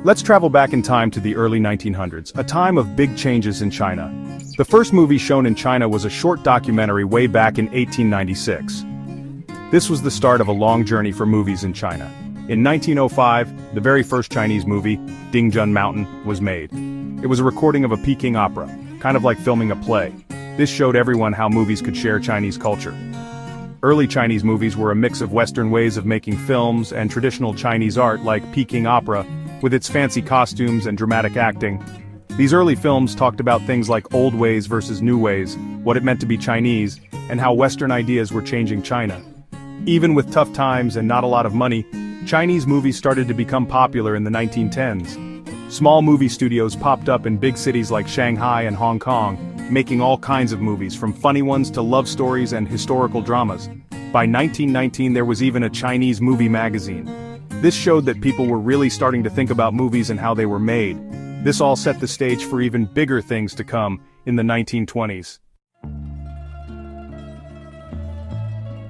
Let's travel back in time to the early 1900s, a time of big changes in China. The first movie shown in China was a short documentary way back in 1896. This was the start of a long journey for movies in China. In 1905, the very first Chinese movie, Dingjun Mountain, was made. It was a recording of a Peking opera, kind of like filming a play. This showed everyone how movies could share Chinese culture. Early Chinese movies were a mix of Western ways of making films and traditional Chinese art like Peking opera, with its fancy costumes and dramatic acting. These early films talked about things like old ways versus new ways, what it meant to be Chinese, and how Western ideas were changing China. Even with tough times and not a lot of money, Chinese movies started to become popular in the 1910s. Small movie studios popped up in big cities like Shanghai and Hong Kong, making all kinds of movies, from funny ones to love stories and historical dramas. By 1919 there was even a Chinese movie magazine. This showed that people were really starting to think about movies and how they were made. This all set the stage for even bigger things to come in the 1920s.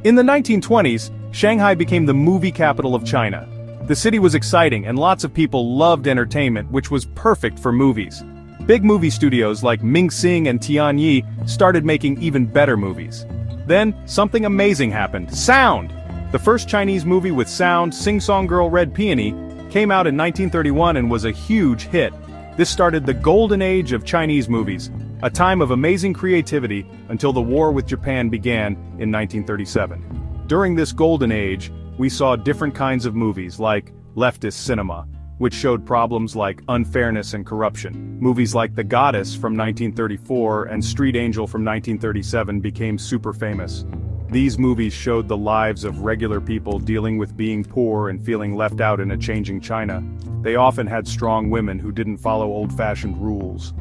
In the 1920s, Shanghai became the movie capital of China. The city was exciting and lots of people loved entertainment, which was perfect for movies. Big movie studios like Mingxing and Tianyi started making even better movies. Then, something amazing happened: sound! The first Chinese movie with sound, Sing Song Girl Red Peony, came out in 1931 and was a huge hit. This started the golden age of Chinese movies, a time of amazing creativity until the war with Japan began in 1937. During this golden age, we saw different kinds of movies like leftist cinema, which showed problems like unfairness and corruption. Movies like The Goddess from 1934 and Street Angel from 1937 became super famous. These movies showed the lives of regular people dealing with being poor and feeling left out in a changing China. They often had strong women who didn't follow old-fashioned rules.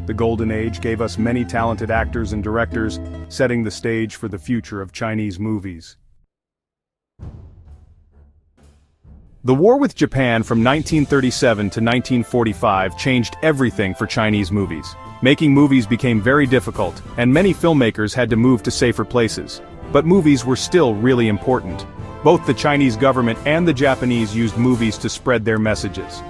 The Golden Age gave us many talented actors and directors, setting the stage for the future of Chinese movies. The war with Japan from 1937 to 1945 changed everything for Chinese movies. Making movies became very difficult, and many filmmakers had to move to safer places. But movies were still really important. Both the Chinese government and the Japanese used movies to spread their messages.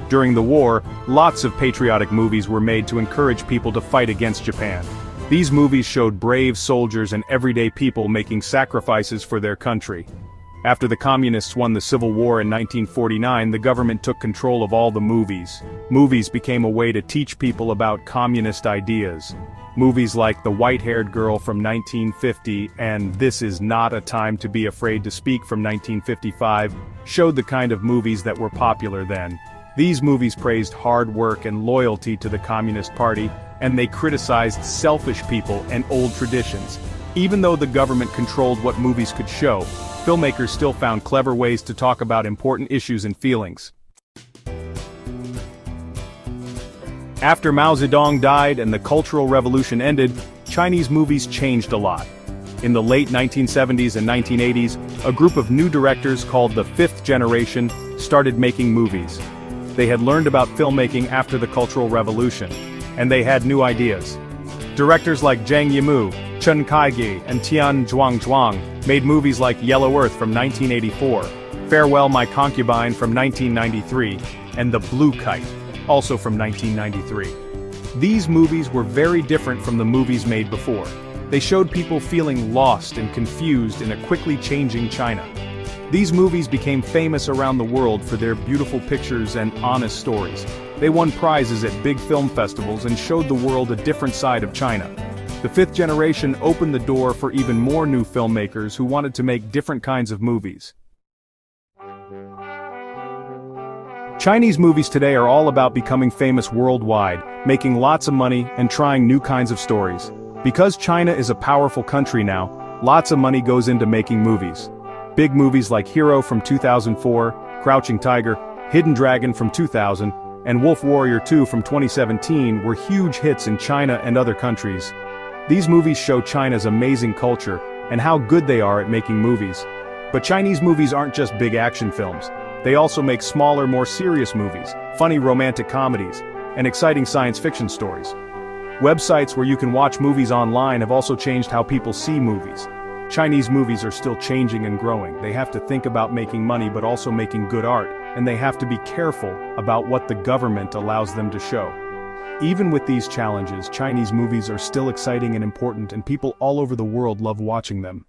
During the war, lots of patriotic movies were made to encourage people to fight against Japan. These movies showed brave soldiers and everyday people making sacrifices for their country. After the Communists won the Civil War in 1949, the government took control of all the movies. Movies became a way to teach people about communist ideas. Movies like The White-Haired Girl from 1950 and This Is Not a Time to Be Afraid to Speak from 1955 showed the kind of movies that were popular then. These movies praised hard work and loyalty to the Communist Party, and they criticized selfish people and old traditions. Even though the government controlled what movies could show, filmmakers still found clever ways to talk about important issues and feelings. After Mao Zedong died and the Cultural Revolution ended, Chinese movies changed a lot. In the late 1970s and 1980s, a group of new directors called the Fifth Generation started making movies. They had learned about filmmaking after the Cultural Revolution, and they had new ideas. Directors like Zhang Yimou, Chen Kaigi, and Tian Zhuangzhuang made movies like Yellow Earth from 1984, Farewell My Concubine from 1993, and The Blue Kite, also from 1993. These movies were very different from the movies made before. They showed people feeling lost and confused in a quickly changing China. These movies became famous around the world for their beautiful pictures and honest stories. They won prizes at big film festivals and showed the world a different side of China. The Fifth Generation opened the door for even more new filmmakers who wanted to make different kinds of movies. Chinese movies today are all about becoming famous worldwide, making lots of money, and trying new kinds of stories. Because China is a powerful country now, lots of money goes into making movies. Big movies like Hero from 2004, Crouching Tiger, Hidden Dragon from 2000, and Wolf Warrior 2 from 2017 were huge hits in China and other countries. These movies show China's amazing culture and how good they are at making movies. But Chinese movies aren't just big action films. They also make smaller, more serious movies, funny romantic comedies, and exciting science fiction stories. Websites where you can watch movies online have also changed how people see movies. Chinese movies are still changing and growing. They have to think about making money but also making good art. and they have to be careful about what the government allows them to show. Even with these challenges, Chinese movies are still exciting and important, and people all over the world love watching them.